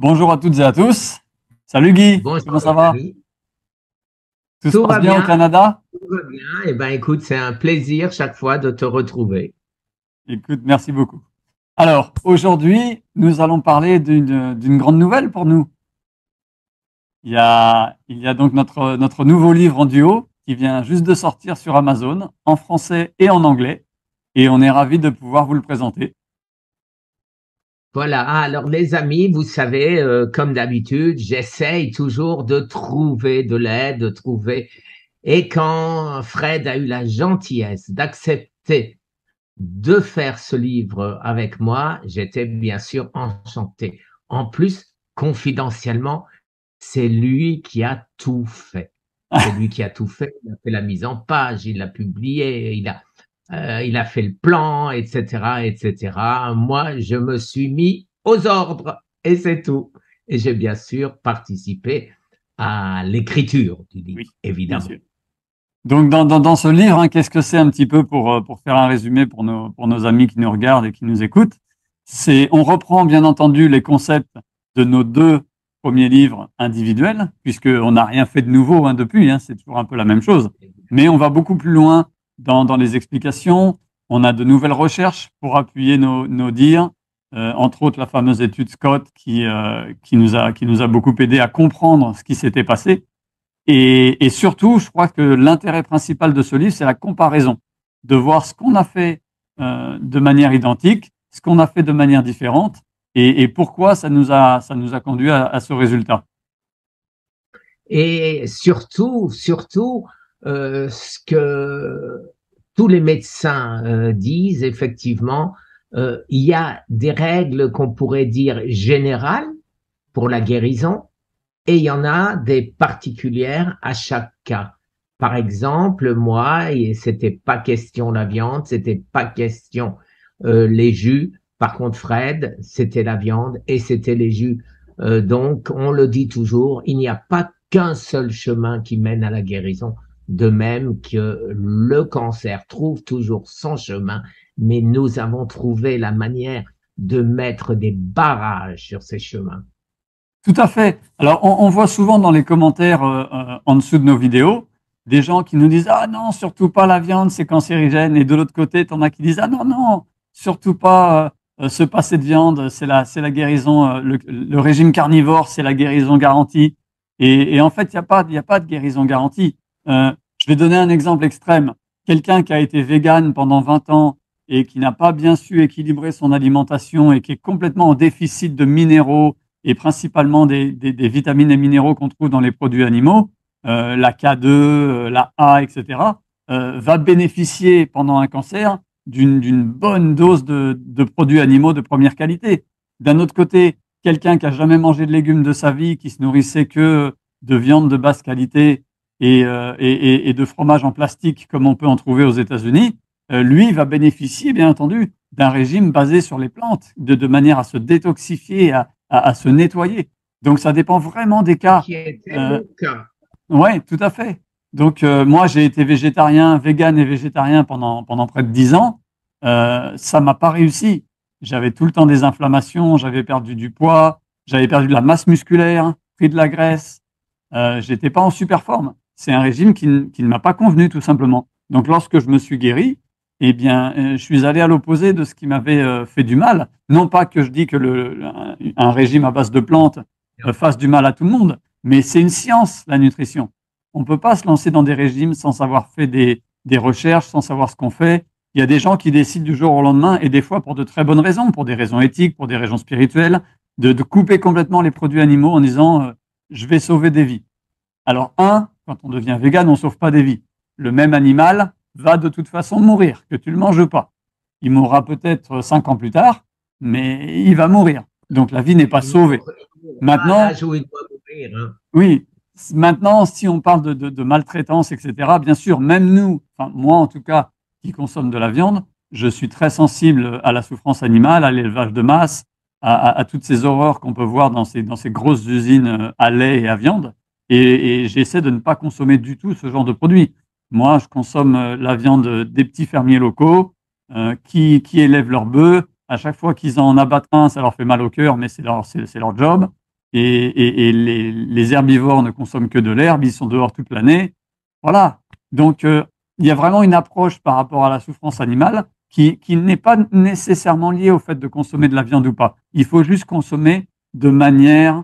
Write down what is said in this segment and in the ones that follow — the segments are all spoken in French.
Bonjour à toutes et à tous. Salut Guy, comment Bonjour ça les va? amis, Tout se tout passe va bien au bien, Canada? tout va bien. Eh ben, écoute, c'est un plaisir chaque fois de te retrouver. Écoute, merci beaucoup. Alors, aujourd'hui, nous allons parler d'une grande nouvelle pour nous. Il y a donc notre nouveau livre en duo qui vient juste de sortir sur Amazon, en français et en anglais, et on est ravis de pouvoir vous le présenter. Voilà. Alors les amis, vous savez, comme d'habitude, j'essaye toujours de trouver de l'aide, de trouver. Et quand Fred a eu la gentillesse d'accepter de faire ce livre avec moi, j'étais bien sûr enchanté. En plus, confidentiellement, c'est lui qui a tout fait. C'est lui qui a tout fait. Il a fait la mise en page, il l'a publié, il a fait le plan, etc., etc. Moi, je me suis mis aux ordres et c'est tout. Et j'ai bien sûr participé à l'écriture du livre, Oui, bien évidemment. sûr. Donc, dans ce livre, hein, qu'est-ce que c'est un petit peu pour faire un résumé pour nos amis qui nous regardent et qui nous écoutent? On reprend bien entendu les concepts de nos deux premiers livres individuels, puisqu'on n'a rien fait de nouveau hein, depuis, hein, c'est toujours un peu la même chose. Mais on va beaucoup plus loin dans les explications. On a de nouvelles recherches pour appuyer nos dires, entre autres la fameuse étude Scott qui nous a beaucoup aidé à comprendre ce qui s'était passé. Et surtout, je crois que l'intérêt principal de ce livre, c'est la comparaison, de voir ce qu'on a fait de manière identique, ce qu'on a fait de manière différente, et pourquoi ça nous a conduit à ce résultat. Et surtout, ce que tous les médecins disent, effectivement, il y a des règles qu'on pourrait dire générales pour la guérison et il y en a des particulières à chaque cas. Par exemple, moi, et c'était pas question la viande, c'était pas question les jus. Par contre, Fred, c'était la viande et c'était les jus. Donc, on le dit toujours, il n'y a pas qu'un seul chemin qui mène à la guérison, de même que le cancer trouve toujours son chemin, mais nous avons trouvé la manière de mettre des barrages sur ces chemins. Tout à fait. Alors, on voit souvent dans les commentaires en dessous de nos vidéos des gens qui nous disent ah non, surtout pas la viande, c'est cancérigène. Et de l'autre côté, t'en as qui disent ah non, non, surtout pas se passer de viande, c'est la guérison. Le régime carnivore, c'est la guérison garantie. Et en fait, il y a pas de guérison garantie. Je vais donner un exemple extrême. Quelqu'un qui a été vegan pendant 20 ans et qui n'a pas bien su équilibrer son alimentation et qui est complètement en déficit de minéraux et principalement des vitamines et minéraux qu'on trouve dans les produits animaux, la K2, la A, etc., va bénéficier pendant un cancer d'une bonne dose de produits animaux de première qualité. D'un autre côté, quelqu'un qui a jamais mangé de légumes de sa vie, qui se nourrissait que de viande de basse qualité et de fromage en plastique comme on peut en trouver aux États-Unis, lui va bénéficier, bien entendu, d'un régime basé sur les plantes, de manière à se détoxifier, à se nettoyer. Donc, ça dépend vraiment des cas. Qui était Euh, mon cas. ouais, tout à fait. Donc, moi, j'ai été végétarien, vegan et végétarien pendant près de 10 ans. Ça m'a pas réussi. J'avais tout le temps des inflammations, j'avais perdu du poids, j'avais perdu de la masse musculaire, pris de la graisse. J'étais pas en super forme. C'est un régime qui ne m'a pas convenu, tout simplement. Donc, lorsque je me suis guéri, eh bien, je suis allé à l'opposé de ce qui m'avait fait du mal. Non pas que je dis que un régime à base de plantes fasse du mal à tout le monde, mais c'est une science, la nutrition. On ne peut pas se lancer dans des régimes sans avoir fait des recherches, sans savoir ce qu'on fait. Il y a des gens qui décident du jour au lendemain, et des fois pour de très bonnes raisons, pour des raisons éthiques, pour des raisons spirituelles, de couper complètement les produits animaux en disant je vais sauver des vies. Alors, quand on devient vegan, on ne sauve pas des vies. Le même animal va de toute façon mourir, que tu ne le manges pas. Il mourra peut-être 5 ans plus tard, mais il va mourir. Donc la vie n'est pas Il sauvée. mourra à Maintenant, l'âge où il doit mourir, hein. oui, maintenant, si on parle de maltraitance, etc., bien sûr, même nous, enfin moi en tout cas, qui consomme de la viande, je suis très sensible à la souffrance animale, à l'élevage de masse, à toutes ces horreurs qu'on peut voir dans ces grosses usines à lait et à viande. Et j'essaie de ne pas consommer du tout ce genre de produits. Moi, je consomme la viande des petits fermiers locaux qui élèvent leurs bœufs. À chaque fois qu'ils en abattent un, ça leur fait mal au cœur, mais c'est leur job. et les herbivores ne consomment que de l'herbe, ils sont dehors toute l'année. Voilà. Donc, il y a vraiment une approche par rapport à la souffrance animale qui n'est pas nécessairement liée au fait de consommer de la viande ou pas. Il faut juste consommer de manière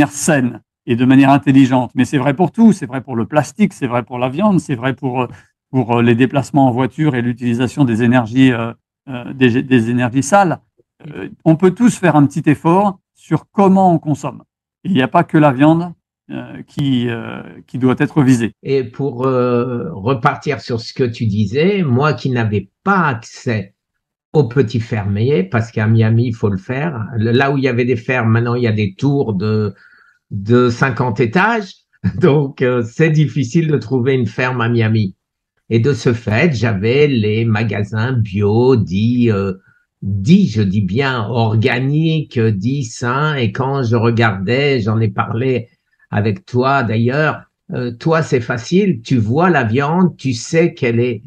saine et de manière intelligente. Mais c'est vrai pour tout. C'est vrai pour le plastique, c'est vrai pour la viande, c'est vrai pour les déplacements en voiture et l'utilisation des énergies, des énergies sales. On peut tous faire un petit effort sur comment on consomme. Il n'y a pas que la viande qui doit être visée. Et pour repartir sur ce que tu disais, moi qui n'avais pas accès aux petits fermiers, parce qu'à Miami, il faut le faire. Là où il y avait des fermes, maintenant, il y a des tours de 50 étages. Donc, c'est difficile de trouver une ferme à Miami. Et de ce fait, j'avais les magasins bio dits, je dis bien, organiques, dits sains. Et quand je regardais, j'en ai parlé avec toi d'ailleurs, toi, c'est facile, tu vois la viande, tu sais qu'elle est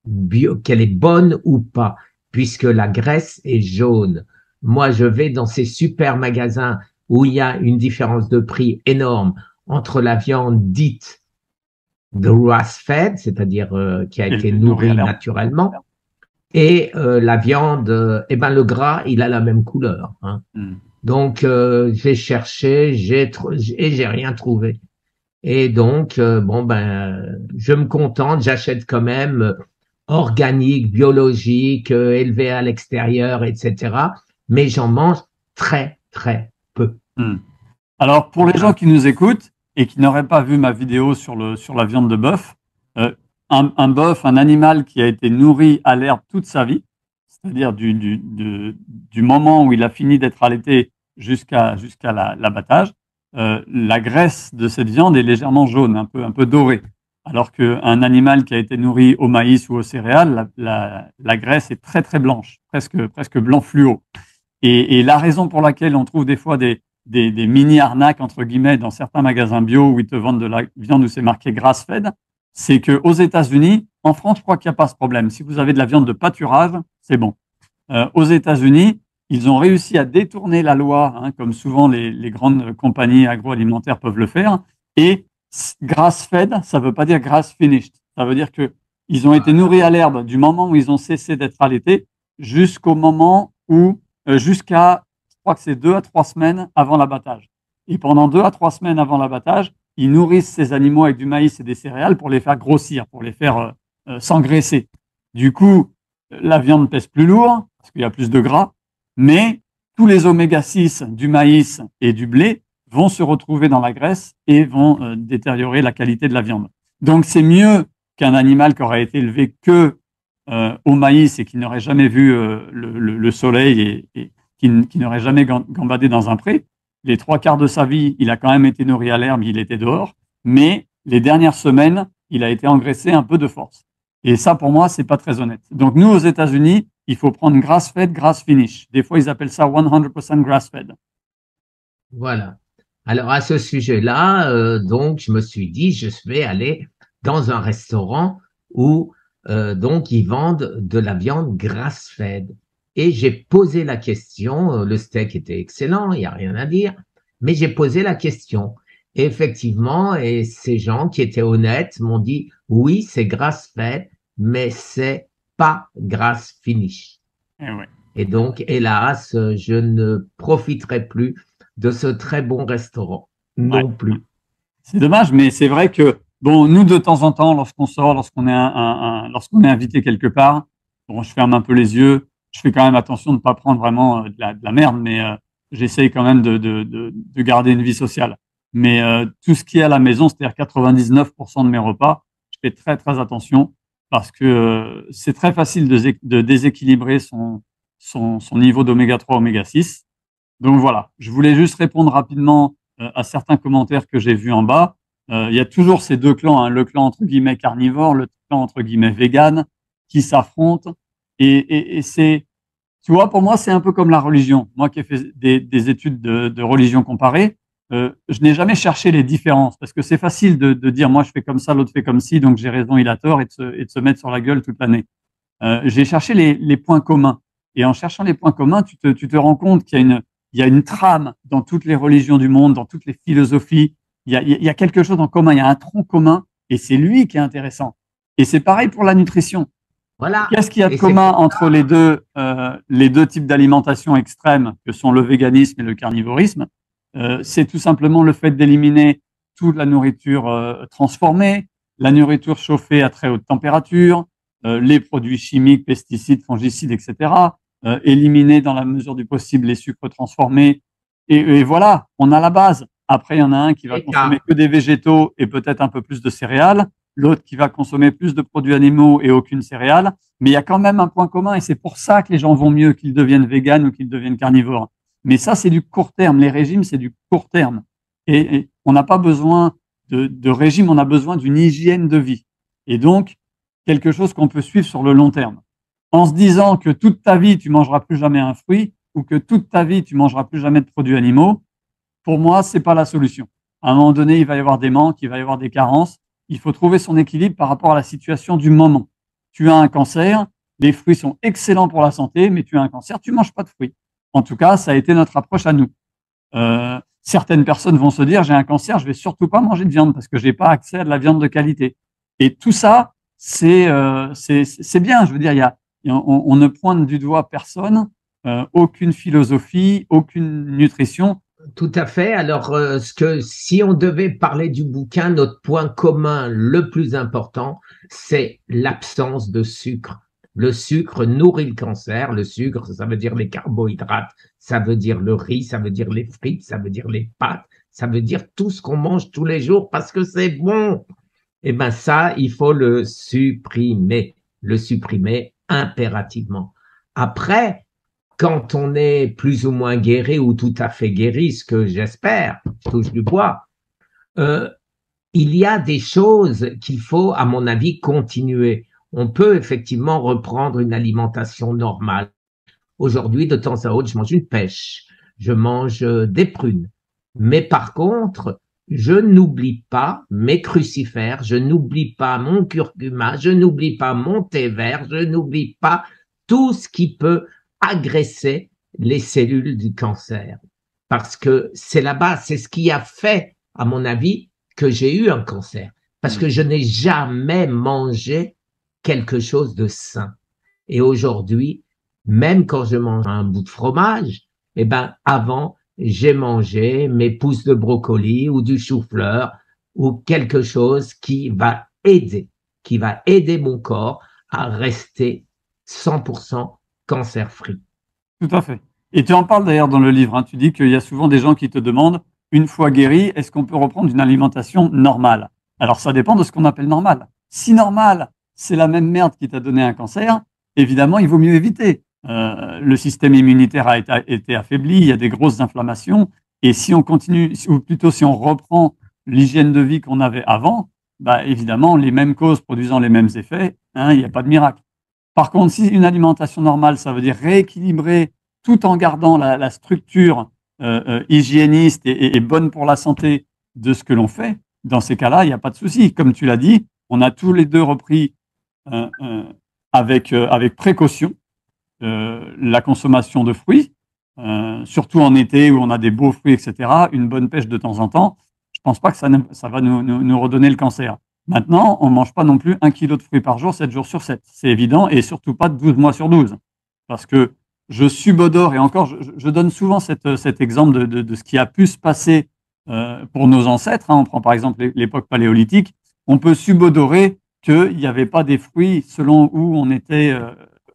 bio, qu'elle est bonne ou pas, puisque la graisse est jaune. Moi, je vais dans ces super magasins où il y a une différence de prix énorme entre la viande dite grass-fed, c'est-à-dire qui a été nourrie naturellement, et la viande, eh ben le gras, il a la même couleur. Hein. Donc, j'ai cherché, et j'ai rien trouvé. Et donc, bon ben, je me contente, j'achète quand même organique, biologique, élevé à l'extérieur, etc. Mais j'en mange très, très peu. Alors, pour les gens qui nous écoutent et qui n'auraient pas vu ma vidéo sur la viande de bœuf, un bœuf, un animal qui a été nourri à l'herbe toute sa vie, c'est-à-dire du moment où il a fini d'être allaité jusqu'à l'abattage, la graisse de cette viande est légèrement jaune, un peu dorée. Alors qu'un animal qui a été nourri au maïs ou aux céréales, la graisse est très très blanche, presque blanc fluo. Et la raison pour laquelle on trouve des fois des mini-arnaques, entre guillemets, dans certains magasins bio où ils te vendent de la viande où c'est marqué grass-fed, c'est qu'aux États-Unis, en France, je crois qu'il n'y a pas ce problème. Si vous avez de la viande de pâturage, c'est bon. Aux États-Unis, ils ont réussi à détourner la loi, hein, comme souvent les grandes compagnies agroalimentaires peuvent le faire. Et grass-fed, ça ne veut pas dire grass-finished. Ça veut dire qu'ils ont été nourris à l'herbe du moment où ils ont cessé d'être allaités jusqu'au moment où, jusqu'à, je crois que c'est 2 à 3 semaines avant l'abattage. Et pendant 2 à 3 semaines avant l'abattage, ils nourrissent ces animaux avec du maïs et des céréales pour les faire grossir, pour les faire s'engraisser. Du coup, la viande pèse plus lourd parce qu'il y a plus de gras, mais tous les oméga 6 du maïs et du blé vont se retrouver dans la graisse et vont détériorer la qualité de la viande. Donc, c'est mieux qu'un animal qui aurait été élevé que au maïs et qui n'aurait jamais vu le soleil et qui n'aurait jamais gambadé dans un pré. Les 3/4 de sa vie, il a quand même été nourri à l'herbe, il était dehors, mais les dernières semaines, il a été engraissé un peu de force. Et ça, pour moi, c'est pas très honnête. Donc, nous, aux États-Unis, il faut prendre grass-fed, grass-finish. Des fois, ils appellent ça 100% grass-fed. Voilà. Alors, à ce sujet-là, donc, je me suis dit, je vais aller dans un restaurant où, donc, ils vendent de la viande grass-fed. Et j'ai posé la question, le steak était excellent, il n'y a rien à dire, mais j'ai posé la question. Et effectivement, et ces gens qui étaient honnêtes m'ont dit, oui, c'est grass-fed, mais c'est pas grass-finish. Ouais. Et donc, hélas, je ne profiterai plus de ce très bon restaurant non plus. C'est dommage, mais c'est vrai que, bon, nous, de temps en temps, lorsqu'on sort, lorsqu'on est invité quelque part, bon, je ferme un peu les yeux. Je fais quand même attention de ne pas prendre vraiment de la merde, mais j'essaye quand même de garder une vie sociale. Mais tout ce qui est à la maison, c'est-à-dire 99% de mes repas, je fais très, très attention parce que c'est très facile de déséquilibrer son niveau d'oméga 3, oméga 6. Donc voilà, je voulais juste répondre rapidement à certains commentaires que j'ai vus en bas. Il y a toujours ces deux clans, hein, le clan entre guillemets carnivore, le clan entre guillemets vegan, qui s'affrontent. Et c'est, tu vois, pour moi, c'est un peu comme la religion. Moi qui ai fait des études de religion comparée, je n'ai jamais cherché les différences parce que c'est facile de dire moi je fais comme ça, l'autre fait comme ci, donc j'ai raison, il a tort, et de se mettre sur la gueule toute l'année. J'ai cherché les points communs. Et en cherchant les points communs, tu te rends compte qu'il il y a une trame dans toutes les religions du monde, dans toutes les philosophies. Il y a quelque chose en commun, il y a un tronc commun, et c'est lui qui est intéressant. Et c'est pareil pour la nutrition. Voilà. Qu'est-ce qu'il y a de Et commun entre les deux types d'alimentation extrêmes que sont le véganisme et le carnivorisme? C'est tout simplement le fait d'éliminer toute la nourriture transformée, la nourriture chauffée à très haute température, les produits chimiques, pesticides, fongicides, etc. Éliminer dans la mesure du possible les sucres transformés. Et voilà, on a la base. Après, il y en a un qui va consommer que des végétaux et peut-être un peu plus de céréales, l'autre qui va consommer plus de produits animaux et aucune céréale. Mais il y a quand même un point commun et c'est pour ça que les gens vont mieux qu'ils deviennent véganes ou qu'ils deviennent carnivores. Mais ça, c'est du court terme. Les régimes, c'est du court terme. Et on n'a pas besoin de régime, on a besoin d'une hygiène de vie. Et donc, quelque chose qu'on peut suivre sur le long terme. En se disant que toute ta vie, tu mangeras plus jamais un fruit ou que toute ta vie, tu mangeras plus jamais de produits animaux, pour moi, c'est pas la solution. À un moment donné, il va y avoir des manques, il va y avoir des carences. Il faut trouver son équilibre par rapport à la situation du moment. Tu as un cancer, les fruits sont excellents pour la santé, mais tu as un cancer, tu manges pas de fruits. En tout cas, ça a été notre approche à nous. Certaines personnes vont se dire, j'ai un cancer, je vais surtout pas manger de viande parce que j'ai pas accès à de la viande de qualité. Et tout ça, c'est bien. Je veux dire, on ne pointe du doigt personne, aucune philosophie, aucune nutrition. Tout à fait. Alors, si on devait parler du bouquin, notre point commun le plus important, c'est l'absence de sucre. Le sucre nourrit le cancer. Le sucre, ça veut dire les carbohydrates, ça veut dire le riz, ça veut dire les frites, ça veut dire les pâtes, ça veut dire tout ce qu'on mange tous les jours parce que c'est bon. Eh ben ça, il faut le supprimer impérativement. Après, quand on est plus ou moins guéri ou tout à fait guéri, ce que j'espère, je touche du bois, il y a des choses qu'il faut, à mon avis, continuer. On peut effectivement reprendre une alimentation normale. Aujourd'hui, de temps à autre, je mange une pêche, je mange des prunes. Mais par contre, je n'oublie pas mes crucifères, je n'oublie pas mon curcuma, je n'oublie pas mon thé vert, je n'oublie pas tout ce qui peut agresser les cellules du cancer. Parce que c'est là-bas, c'est ce qui a fait, à mon avis, que j'ai eu un cancer. Parce que je n'ai jamais mangé quelque chose de sain. Et aujourd'hui, même quand je mange un bout de fromage, eh ben, avant, j'ai mangé mes pousses de brocoli ou du chou-fleur ou quelque chose qui va aider mon corps à rester 100% cancer-free. Tout à fait. Et tu en parles d'ailleurs dans le livre. Hein. Tu dis qu'il y a souvent des gens qui te demandent, une fois guéri, est-ce qu'on peut reprendre une alimentation normale? Alors ça dépend de ce qu'on appelle normal. Si normal, c'est la même merde qui t'a donné un cancer, évidemment, il vaut mieux éviter. Le système immunitaire a été affaibli, il y a des grosses inflammations. Et si on continue, ou plutôt si on reprend l'hygiène de vie qu'on avait avant, bah évidemment, les mêmes causes produisant les mêmes effets, hein, il n'y a pas de miracle. Par contre, si une alimentation normale, ça veut dire rééquilibrer tout en gardant la structure hygiéniste et bonne pour la santé de ce que l'on fait, dans ces cas-là, il n'y a pas de souci. Comme tu l'as dit, on a tous les deux repris avec précaution la consommation de fruits, surtout en été où on a des beaux fruits, etc. Une bonne pêche de temps en temps, je ne pense pas que ça va nous redonner le cancer. Maintenant, on ne mange pas non plus 1 kilo de fruits par jour, 7 jours sur 7. C'est évident, et surtout pas 12 mois sur 12. Parce que je subodore, et encore, je donne souvent cet exemple de ce qui a pu se passer pour nos ancêtres. Hein. On prend par exemple l'époque paléolithique. On peut subodorer qu'il n'y avait pas des fruits selon où on était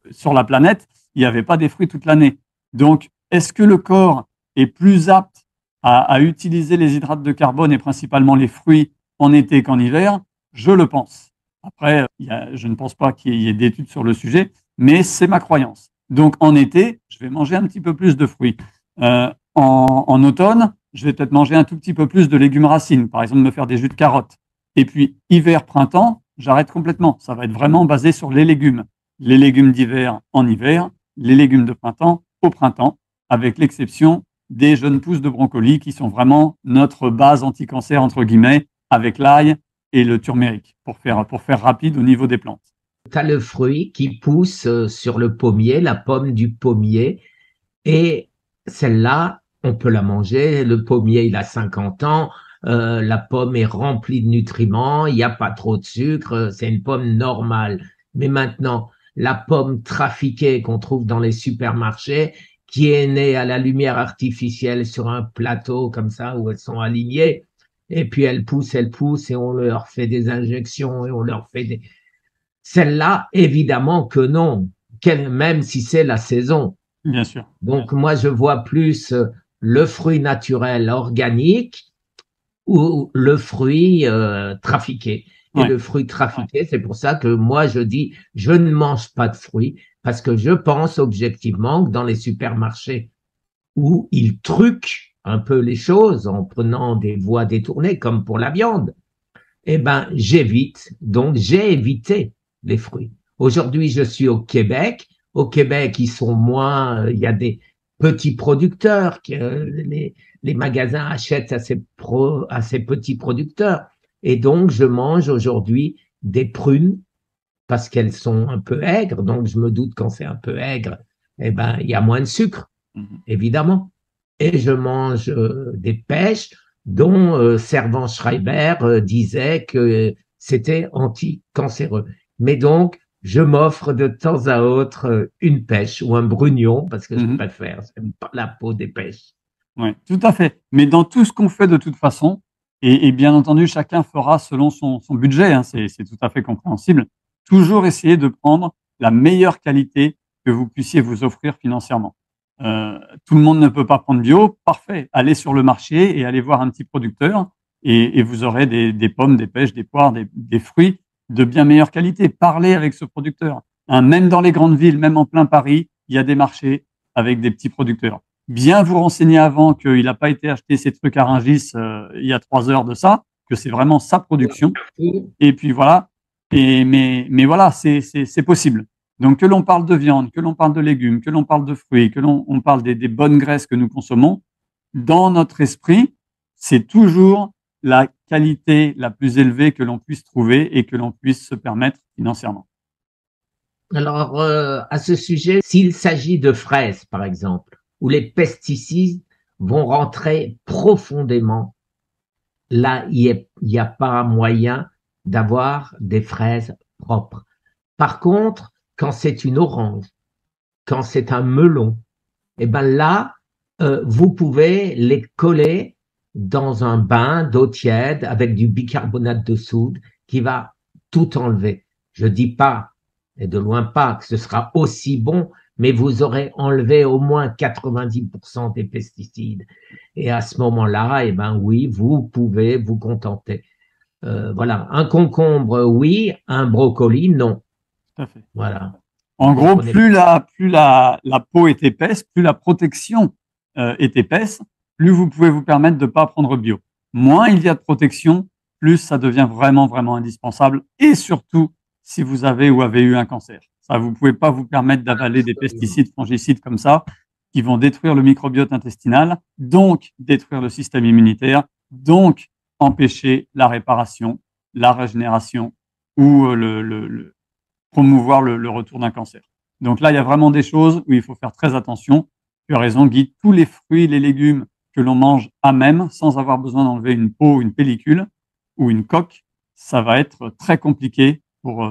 sur la planète. Il n'y avait pas des fruits toute l'année. Donc, est-ce que le corps est plus apte à utiliser les hydrates de carbone et principalement les fruits en été qu'en hiver? Je le pense. Après, je ne pense pas qu'il y ait d'études sur le sujet, mais c'est ma croyance. Donc, en été, je vais manger un petit peu plus de fruits. En automne, je vais peut-être manger un tout petit peu plus de légumes racines, par exemple me faire des jus de carottes. Et puis, hiver, printemps, j'arrête complètement. Ça va être vraiment basé sur les légumes. Les légumes d'hiver en hiver, les légumes de printemps au printemps, avec l'exception des jeunes pousses de brocoli qui sont vraiment notre base anti-cancer, entre guillemets, avec l'ail et le turméric, pour faire rapide au niveau des plantes. Tu as le fruit qui pousse sur le pommier, la pomme du pommier, et celle-là, on peut la manger. Le pommier, il a 50 ans. La pomme est remplie de nutriments. Il n'y a pas trop de sucre. C'est une pomme normale. Mais maintenant, la pomme trafiquée qu'on trouve dans les supermarchés, qui est née à la lumière artificielle sur un plateau comme ça où elles sont alignées, et puis elles poussent et on leur fait des injections et on leur fait des... Celle-là, évidemment que non, même si c'est la saison. Bien sûr. Donc moi, je vois plus le fruit naturel organique ou le fruit trafiqué. Et Ouais. le fruit trafiqué, c'est pour ça que moi, je dis, je ne mange pas de fruits parce que je pense objectivement que dans les supermarchés où ils truquent un peu les choses en prenant des voies détournées, comme pour la viande, eh ben, j'évite. Donc, j'ai évité les fruits. Aujourd'hui, je suis au Québec. Au Québec, ils sont moins, il y a des petits producteurs que les magasins achètent à ces petits producteurs. Et donc, je mange aujourd'hui des prunes parce qu'elles sont un peu aigres. Donc, je me doute quand c'est un peu aigre, eh ben, il y a moins de sucre, Mhm. évidemment. Et je mange des pêches dont Servan Schreiber disait que c'était anti-cancéreux. Mais donc, je m'offre de temps à autre une pêche ou un brugnon parce que je Mhm. préfère, j'aime pas la peau des pêches. Ouais, tout à fait. Mais dans tout ce qu'on fait de toute façon, et bien entendu, chacun fera selon son budget, hein, c'est tout à fait compréhensible, toujours essayer de prendre la meilleure qualité que vous puissiez vous offrir financièrement. Tout le monde ne peut pas prendre bio, parfait. Allez sur le marché et allez voir un petit producteur et vous aurez des pommes, des pêches, des poires, des fruits de bien meilleure qualité. Parlez avec ce producteur. Hein, même dans les grandes villes, même en plein Paris, il y a des marchés avec des petits producteurs. Bien vous renseigner avant qu'il n'a pas été acheté ces trucs à Rungis il y a 3 heures de ça, que c'est vraiment sa production. Et puis voilà. Mais voilà, c'est possible. Donc que l'on parle de viande, que l'on parle de légumes, que l'on parle de fruits, que l'on on parle des bonnes graisses que nous consommons, dans notre esprit, c'est toujours la qualité la plus élevée que l'on puisse trouver et que l'on puisse se permettre financièrement. Alors, à ce sujet, s'il s'agit de fraises, par exemple, où les pesticides vont rentrer profondément, là, il n'y a pas moyen d'avoir des fraises propres. Par contre, quand c'est une orange, quand c'est un melon, et ben là, vous pouvez les coller dans un bain d'eau tiède avec du bicarbonate de soude qui va tout enlever. Je dis pas, et de loin pas, que ce sera aussi bon, mais vous aurez enlevé au moins 90% des pesticides. Et à ce moment-là, eh ben oui, vous pouvez vous contenter. Voilà, un concombre, oui, un brocoli, non. Tout à fait. Voilà. En Vous gros, prenez plus la peau est épaisse, plus la protection est épaisse, plus vous pouvez vous permettre de ne pas prendre bio. Moins il y a de protection, plus ça devient vraiment, vraiment indispensable. Et surtout, si vous avez ou avez eu un cancer. Ça, vous ne pouvez pas vous permettre d'avaler des absolument. pesticides, fongicides comme ça, qui vont détruire le microbiote intestinal, donc détruire le système immunitaire, donc empêcher la réparation, la régénération ou promouvoir le retour d'un cancer. Donc là, il y a vraiment des choses où il faut faire très attention. Tu as raison, Guy, tous les fruits, les légumes que l'on mange à même, sans avoir besoin d'enlever une peau, une pellicule ou une coque, ça va être très compliqué pour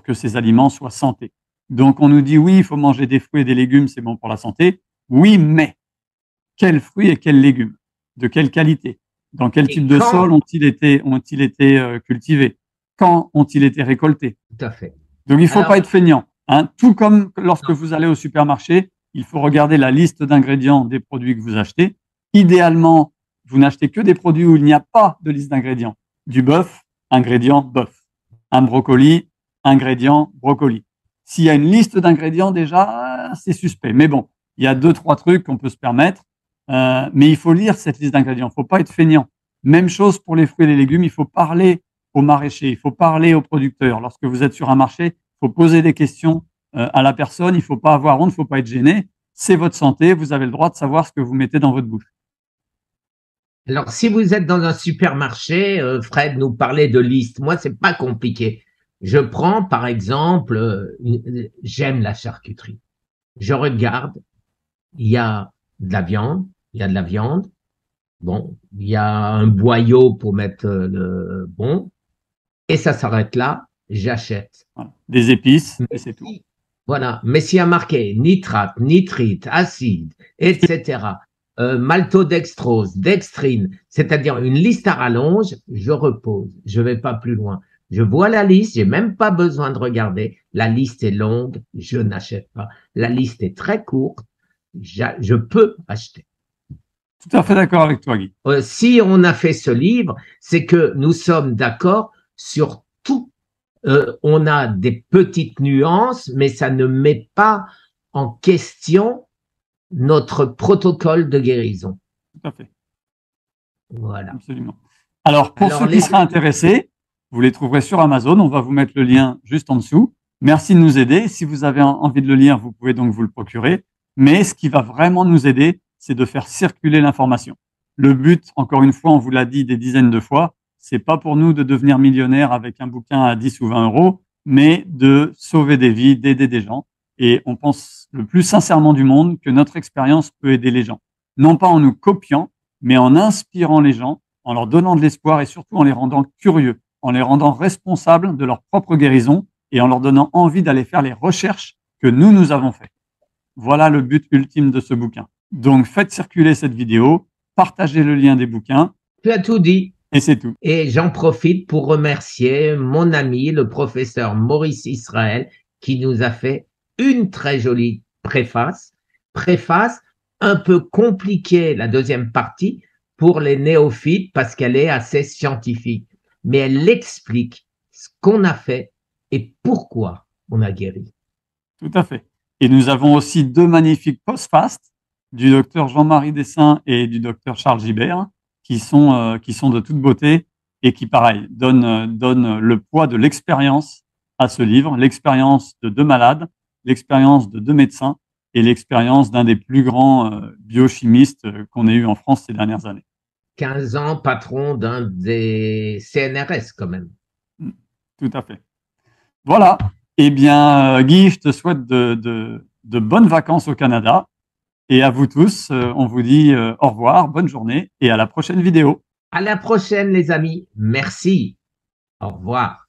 que ces aliments soient santé. Donc on nous dit oui, il faut manger des fruits et des légumes, c'est bon pour la santé. Oui, mais quels fruits et quels légumes? De quelle qualité? Dans quel Et type de sol quand, ont-ils été cultivés? Quand ont-ils été récoltés? tout à fait. Donc, il ne faut pas Alors, être feignant. Hein. Tout comme lorsque vous allez au supermarché, il faut regarder la liste d'ingrédients des produits que vous achetez. Idéalement, vous n'achetez que des produits où il n'y a pas de liste d'ingrédients. Du bœuf, ingrédient bœuf. Un brocoli, ingrédient brocoli. S'il y a une liste d'ingrédients, déjà, c'est suspect. Mais bon, il y a deux, trois trucs qu'on peut se permettre. Mais il faut lire cette liste d'ingrédients. Il ne faut pas être feignant. Même chose pour les fruits et les légumes. Il faut parler aux maraîchers, il faut parler aux producteurs. Lorsque vous êtes sur un marché, il faut poser des questions à la personne, il ne faut pas avoir honte, il ne faut pas être gêné. C'est votre santé, vous avez le droit de savoir ce que vous mettez dans votre bouche. alors, si vous êtes dans un supermarché, Fred nous parlait de liste. Moi, c'est pas compliqué. Je prends, par exemple, j'aime la charcuterie. Je regarde, il y a de la viande, il y a de la viande. Bon, il y a un boyau pour mettre le bon. Et ça s'arrête là, j'achète. Voilà. Des épices, et Mais c'est tout. voilà, mais s'il y a marqué nitrate, nitrite, acide, etc., maltodextrose, dextrine, c'est-à-dire une liste à rallonge, je repose, je vais pas plus loin. Je vois la liste, j'ai même pas besoin de regarder. La liste est longue, je n'achète pas. La liste est très courte, je peux acheter. Tout à fait d'accord avec toi, Guy. Si on a fait ce livre, c'est que nous sommes d'accord sur tout. On a des petites nuances, mais ça ne met pas en question notre protocole de guérison. Tout à fait. Voilà. Absolument. Alors, pour Alors, ceux qui seraient intéressés, vous les trouverez sur Amazon. On va vous mettre le lien juste en dessous. Merci de nous aider. Si vous avez envie de le lire, vous pouvez donc vous le procurer. Mais ce qui va vraiment nous aider, c'est de faire circuler l'information. Le but, encore une fois, on vous l'a dit des dizaines de fois, c'est pas pour nous de devenir millionnaire avec un bouquin à 10 ou 20 euros, mais de sauver des vies, d'aider des gens. Et on pense le plus sincèrement du monde que notre expérience peut aider les gens. Non pas en nous copiant, mais en inspirant les gens, en leur donnant de l'espoir et surtout en les rendant curieux, en les rendant responsables de leur propre guérison et en leur donnant envie d'aller faire les recherches que nous avons faites. Voilà le but ultime de ce bouquin. Donc, faites circuler cette vidéo, partagez le lien des bouquins. Tu as tout dit. Et c'est tout. Et j'en profite pour remercier mon ami, le professeur Maurice Israël, qui nous a fait une très jolie préface. Préface un peu compliquée, la deuxième partie, pour les néophytes, parce qu'elle est assez scientifique. Mais elle explique ce qu'on a fait et pourquoi on a guéri. Tout à fait. Et nous avons aussi deux magnifiques post-fast du docteur Jean-Marie Dessin et du docteur Charles Gibert, qui sont de toute beauté et qui, pareil, donnent le poids de l'expérience à ce livre, l'expérience de deux malades, l'expérience de deux médecins et l'expérience d'un des plus grands biochimistes qu'on ait eu en France ces dernières années. 15 ans, patron d'un des CNRS quand même. Tout à fait. Voilà. Eh bien, Guy, je te souhaite de bonnes vacances au Canada. Et à vous tous, on vous dit au revoir, bonne journée et à la prochaine vidéo. À la prochaine, les amis. Merci. Au revoir.